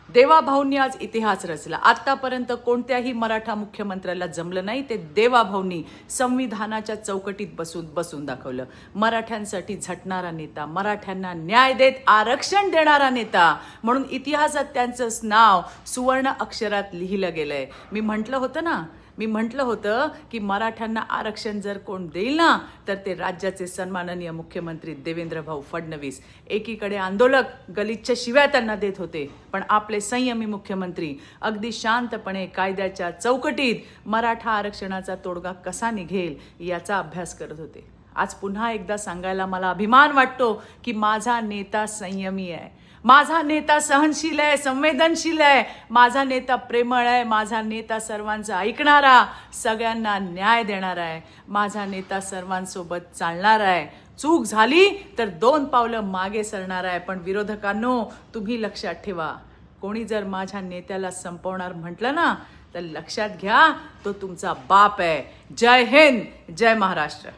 देवाभाऊंनी आज इतिहास रचला. आतापर्यंत कोणत्याही मराठा मुख्यमंत्र्याला जमलं नाही ते देवाभाऊंनी संविधानाच्या चौकटीत बसून दाखवलं. मराठ्यांसाठी झटणारा नेता, मराठ्यांना न्याय देत आरक्षण देणारा नेता म्हणून इतिहासात त्यांचं नाव सुवर्ण अक्षरात लिहिलं गेलंय. मी म्हटलं होतं की मराठ्यांना आरक्षण जर कोण देईल ना तर ते राज्याचे सन्माननीय मुख्यमंत्री देवेंद्र भाऊ फडणवीस. एकीकडे आंदोलक गलिच्छ शिव्या त्यांना देत होते, पण आपले संयमी मुख्यमंत्री अगदी शांतपणे कायद्याच्या चौकटीत मराठा आरक्षणाचा तोडगा कसा निघेल याचा अभ्यास करत होते. आज पुन्हा एकदा सांगायला मला अभिमान वाटतो की माझा नेता संयमी आहे, माझा नेता सहनशील आहे, संवेदनशील आहे, माझा नेता प्रेमळ आहे, माझा नेता सर्वांचं ऐकणारा, सगळ्यांना न्याय देणारा आहे, माझा नेता सर्वांसोबत चालणार आहे. चूक झाली तर 2 पावलं मागे सरणार आहे. पण विरोधकांनो, तुम्ही लक्षात ठेवा, कोणी जर माझ्या नेत्याला संपवणार म्हटलं ना तर लक्षात घ्या, तो तुमचा बाप आहे. जय हिंद, जय महाराष्ट्र.